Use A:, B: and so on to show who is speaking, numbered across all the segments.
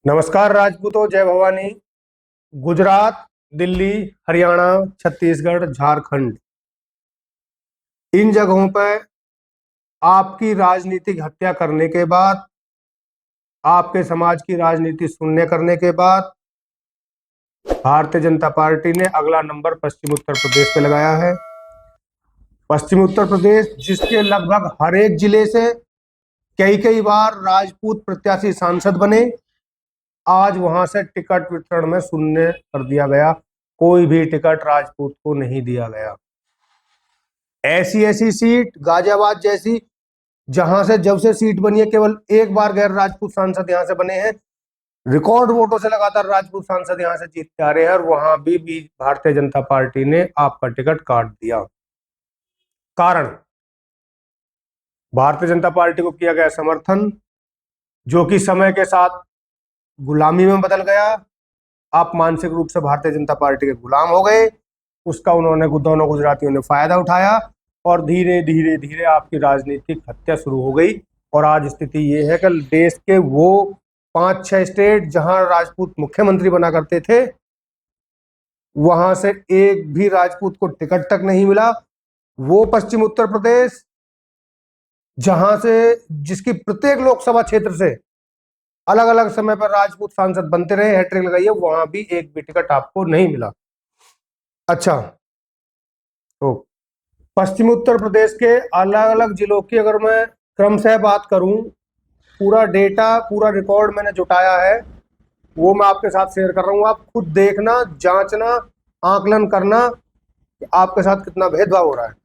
A: नमस्कार राजपूतों, जय भवानी। गुजरात, दिल्ली, हरियाणा, छत्तीसगढ़, झारखंड, इन जगहों पर आपकी राजनीतिक हत्या करने के बाद, आपके समाज की राजनीति शून्य करने के बाद भारतीय जनता पार्टी ने अगला नंबर पश्चिम उत्तर प्रदेश पे लगाया है। पश्चिम उत्तर प्रदेश, जिसके लगभग हर एक जिले से कई कई बार राजपूत प्रत्याशी सांसद बने, आज वहां से टिकट वितरण में शून्य कर दिया गया। कोई भी टिकट राजपूत को नहीं दिया गया। ऐसी ऐसी सीट, गाजियाबाद जैसी, जहां से जब से सीट बनी है केवल एक बार गैर राजपूत सांसद यहां से बने हैं। रिकॉर्ड वोटों से लगातार राजपूत सांसद यहां से जीतते आ रहे हैं और वहां भी भारतीय जनता पार्टी ने आपका टिकट काट दिया। कारण, भारतीय जनता पार्टी को किया गया समर्थन, जो कि समय के साथ गुलामी में बदल गया। आप मानसिक रूप से भारतीय जनता पार्टी के गुलाम हो गए। उसका उन्होंने दोनों गुजरातियों ने फायदा उठाया और धीरे धीरे धीरे आपकी राजनीतिक हत्या शुरू हो गई। और आज स्थिति ये है कि देश के वो 5-6 स्टेट जहां राजपूत मुख्यमंत्री बना करते थे, वहां से एक भी राजपूत को टिकट तक नहीं मिला। वो पश्चिम उत्तर प्रदेश, जहां से जिसकी प्रत्येक लोकसभा क्षेत्र से अलग अलग समय पर राजपूत सांसद बनते रहे, हैट्रिक लगाई है, वहां भी एक भी टिकट आपको नहीं मिला। अच्छा, तो पश्चिम उत्तर प्रदेश के अलग अलग जिलों की अगर मैं क्रमशः बात करूं, पूरा डेटा, पूरा रिकॉर्ड मैंने जुटाया है, वो मैं आपके साथ शेयर कर रहा हूं। आप खुद देखना, जांचना, आकलन करना कि आपके साथ कितना भेदभाव हो रहा है।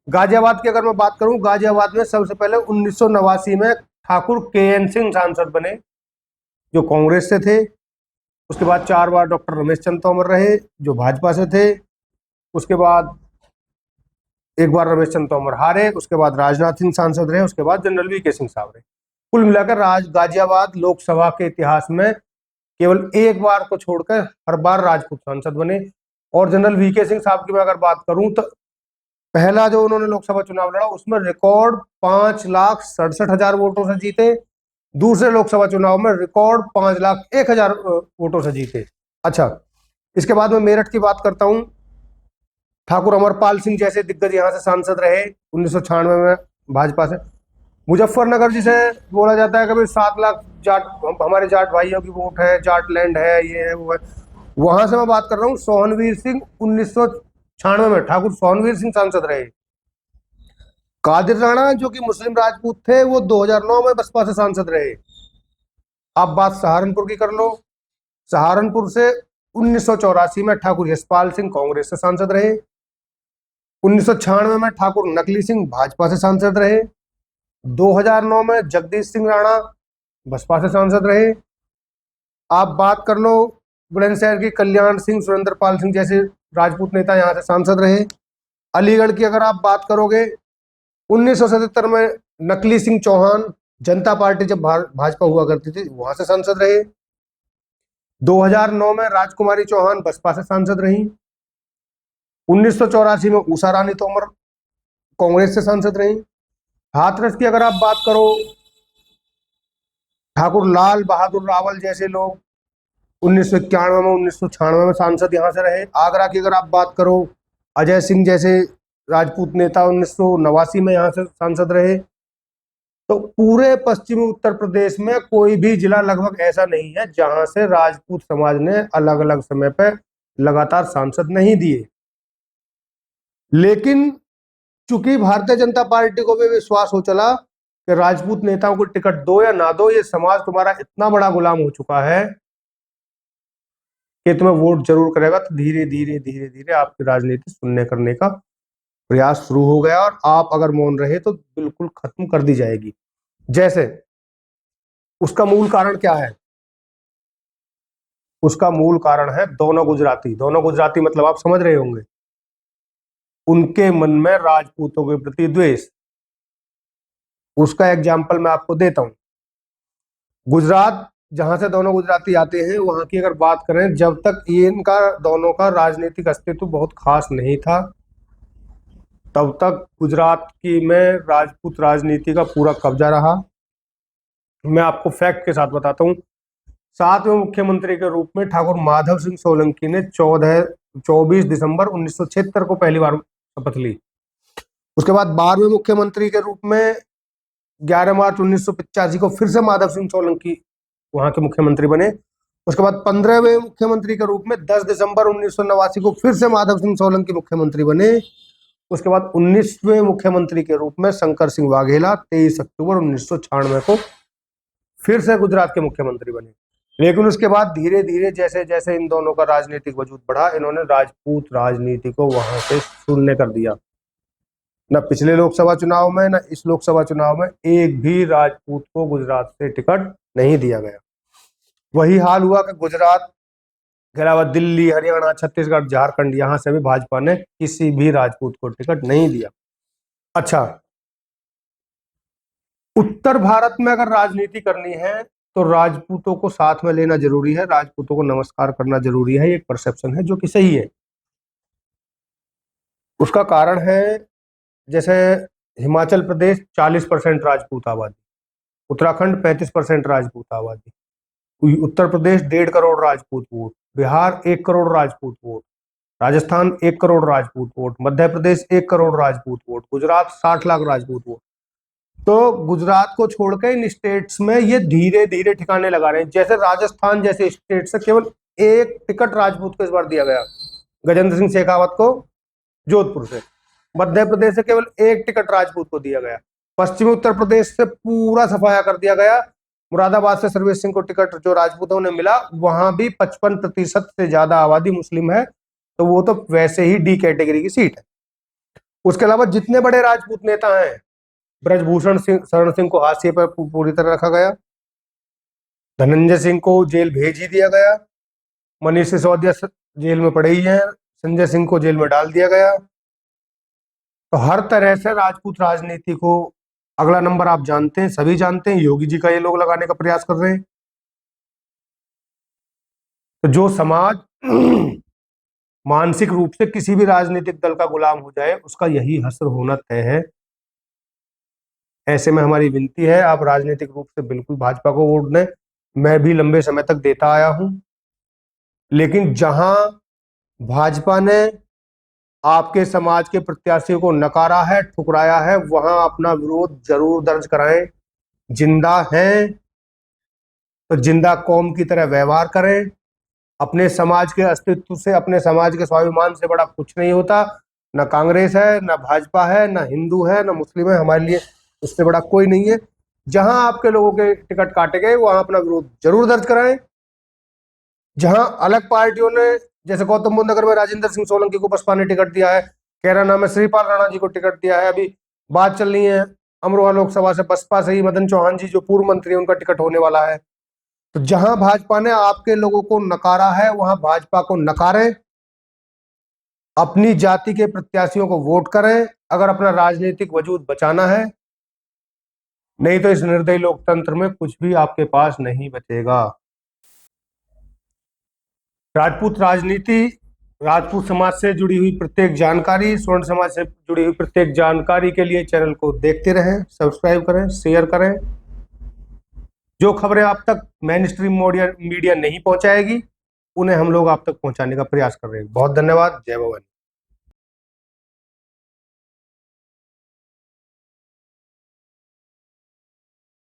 A: गाजियाबाद की अगर मैं बात करूं, गाजियाबाद में सबसे पहले 1989 में ठाकुर KN सिंह सांसद बने, जो कांग्रेस से थे। उसके बाद 4 बार डॉक्टर रमेश चंद्र तोमर रहे, जो भाजपा से थे। उसके बाद एक बार रमेश चंद्र तोमर हारे, उसके बाद राजनाथ सिंह सांसद रहे, उसके बाद जनरल VK सिंह साहब रहे। कुल मिलाकर गाजियाबाद लोकसभा के इतिहास में केवल एक बार को छोड़कर हर बार राजपूत सांसद बने। और जनरल VK सिंह साहब की मैं अगर बात करूं, तो पहला जो उन्होंने लोकसभा चुनाव लड़ा, उसमें रिकॉर्ड 5,67,000 वोटों से जीते। दूसरे लोकसभा चुनाव में रिकॉर्ड 5,01,000 वोटों से जीते। अच्छा, इसके बाद मैं मेरठ की बात करता हूं। ठाकुर अमरपाल सिंह जैसे दिग्गज यहां से सांसद रहे 1996 में भाजपा से। मुजफ्फरनगर जिसे बोला जाता है कि भाई 7 लाख जाट, हमारे जाट भाइयों की वोट है, जाट लैंड है, ये है वो है, वहां से मैं बात कर रहा हूँ। सोहनवीर सिंह 1996 में ठाकुर सोहनवीर सिंह सांसद रहे। कादिर राणा, जो कि मुस्लिम राजपूत थे, वो 2009 में बसपा से सांसद रहे। आप बात सहारनपुर की कर लो। सहारनपुर से 1984 में ठाकुर यशपाल सिंह कांग्रेस से सांसद रहे। 1996 में ठाकुर नकली सिंह भाजपा से सांसद रहे। 2009 में जगदीश सिंह राणा बसपा से सांसद रहे। आप बात कर लो बुलंदशहर की, कल्याण सिंह, सुरेंद्र पाल सिंह जैसे राजपूत नेता यहाँ से सांसद रहे। अलीगढ़ की अगर आप बात करोगे, 1977 में नकली सिंह चौहान, जनता पार्टी जब भाजपा हुआ करती थी, वहां से सांसद रहे। 2009 में राजकुमारी चौहान बसपा से सांसद रही। 1984 में उषा रानी तोमर कांग्रेस से सांसद रही। हाथरस की अगर आप बात करो, ठाकुर लाल बहादुर रावल जैसे लोग 1991 में, 1996 में सांसद यहां से रहे। आगरा की अगर आप बात करो, अजय सिंह जैसे राजपूत नेता 1989 में यहां से सांसद रहे। तो पूरे पश्चिमी उत्तर प्रदेश में कोई भी जिला लगभग ऐसा नहीं है जहां से राजपूत समाज ने अलग अलग समय पर लगातार सांसद नहीं दिए। लेकिन चूंकि भारतीय जनता पार्टी को भी विश्वास हो चला कि राजपूत नेताओं को टिकट दो या ना दो, ये समाज तुम्हारा इतना बड़ा गुलाम हो चुका है कि तुम्हें वोट जरूर करेगा, तो धीरे धीरे धीरे धीरे आपकी राजनीति शून्य करने का प्रयास शुरू हो गया और आप अगर मौन रहे तो बिल्कुल खत्म कर दी जाएगी। जैसे, उसका मूल कारण क्या है? उसका मूल कारण है दोनों गुजराती। दोनों गुजराती मतलब आप समझ रहे होंगे, उनके मन में राजपूतों के प्रति द्वेष। उसका एग्जाम्पल मैं आपको देता हूं। गुजरात, जहां से दोनों गुजराती आते हैं, वहां की अगर बात करें, जब तक ये इनका दोनों का राजनीतिक अस्तित्व बहुत खास नहीं था, तब तक गुजरात की में राजपूत राजनीति का पूरा कब्जा रहा। मैं आपको फैक्ट के साथ बताता हूं। सातवें मुख्यमंत्री के रूप में ठाकुर माधव सिंह सोलंकी ने 24 दिसंबर 1976 को पहली बार शपथ ली। उसके बाद 12वें मुख्यमंत्री के रूप में 11 मार्च 1985 को फिर से माधव सिंह सोलंकी वहां के मुख्यमंत्री बने। उसके बाद 15वें मुख्यमंत्री के रूप में 10 दिसंबर 1989 को फिर से माधव सिंह सोलंकी मुख्यमंत्री बने। उसके बाद 19वें मुख्यमंत्री के रूप में शंकर सिंह वाघेला 23 अक्टूबर 1996 को फिर से गुजरात के मुख्यमंत्री बने। लेकिन उसके बाद धीरे धीरे जैसे जैसे इन दोनों का राजनीतिक वजूद बढ़ा, इन्होंने राजपूत राजनीति को वहां से शून्य कर दिया। न पिछले लोकसभा चुनाव में न इस लोकसभा चुनाव में एक भी राजपूत को गुजरात से टिकट नहीं दिया गया। वही हाल हुआ कि गुजरात के अलावा दिल्ली, हरियाणा, छत्तीसगढ़, झारखंड, यहां से भी भाजपा ने किसी भी राजपूत को टिकट नहीं दिया। अच्छा, उत्तर भारत में अगर राजनीति करनी है तो राजपूतों को साथ में लेना जरूरी है, राजपूतों को नमस्कार करना जरूरी है। एक परसेप्शन है जो कि सही है। उसका कारण है, जैसे हिमाचल प्रदेश 40% राजपूत आबादी, उत्तराखंड 35% राजपूत आबादी, Uttar Pradesh 1.5 crore Rajput vote, Bihar 1 crore Rajput vote, Rajasthan 1 crore Rajput vote, Madhya Pradesh 1 crore Rajput vote, Gujarat 60 lakh Rajput vote. तो गुजरात को छोड़कर इन स्टेट्स में ये धीरे धीरे ठिकाने लगा रहे हैं। जैसे राजस्थान जैसे स्टेट से केवल एक टिकट राजपूत को इस बार दिया गया, गजेंद्र सिंह शेखावत को जोधपुर से। मध्य प्रदेश से केवल एक टिकट राजपूत को दिया गया। पश्चिमी उत्तर प्रदेश से पूरा सफाया कर दिया गया। मुरादाबाद से सर्वेश सिंह को टिकट जो राजपूतों ने मिला, वहां भी 55% से ज्यादा आबादी मुस्लिम है, तो वो तो वैसे ही डी कैटेगरी की सीट है। उसके अलावा जितने बड़े राजपूत नेता हैं, ब्रजभूषण शरण सिंह को हाशिए पर पूरी तरह रखा गया, धनंजय सिंह को जेल भेज ही दिया गया, मनीष सिसोदिया जेल में पड़े ही हैं, संजय सिंह को जेल में डाल दिया गया। तो हर तरह से राजपूत राजनीति को अगला नंबर आप जानते हैं, सभी जानते हैं, योगी जी का ये लोग लगाने का प्रयास कर रहे हैं। तो जो समाज मानसिक रूप से किसी भी राजनीतिक दल का गुलाम हो जाए, उसका यही हश्र होना तय है। ऐसे में हमारी विनती है, आप राजनीतिक रूप से बिल्कुल भाजपा को वोट दें। मैं भी लंबे समय तक देता आया हूं, लेकिन जहां भाजपा ने आपके समाज के प्रत्याशियों को नकारा है, ठुकराया है, वहां अपना विरोध जरूर दर्ज कराएं। जिंदा हैं तो जिंदा कौम की तरह व्यवहार करें। अपने समाज के अस्तित्व से, अपने समाज के स्वाभिमान से बड़ा कुछ नहीं होता। न कांग्रेस है, न भाजपा है, न हिंदू है, न मुस्लिम है, हमारे लिए उससे बड़ा कोई नहीं है। जहां आपके लोगों के टिकट काटे गए, वहां अपना विरोध जरूर दर्ज कराएं। जहां अलग पार्टियों ने, जैसे गौतम बुद्ध नगर में राजेंद्र सिंह सोलंकी को बसपा ने टिकट दिया है, कैराना में श्रीपाल राणा जी को टिकट दिया है, अभी बात चल रही है अमरोहा लोकसभा से बसपा से ही मदन चौहान जी जो पूर्व मंत्री है, उनका टिकट होने वाला है। तो जहां भाजपा ने आपके लोगों को नकारा है, वहां भाजपा को नकारें, अपनी जाति के प्रत्याशियों को वोट करें अगर अपना राजनीतिक वजूद बचाना है। नहीं तो इस निर्दयी लोकतंत्र में कुछ भी आपके पास नहीं बचेगा। राजपूत राजनीति, राजपूत समाज से जुड़ी हुई प्रत्येक जानकारी, स्वर्ण समाज से जुड़ी हुई प्रत्येक जानकारी के लिए चैनल को देखते रहें, सब्सक्राइब करें, शेयर करें। जो खबरें आप तक मेन स्ट्रीम मीडिया नहीं पहुंचाएगी, उन्हें हम लोग आप तक पहुंचाने का प्रयास कर रहे हैं। बहुत धन्यवाद। जय भवानी।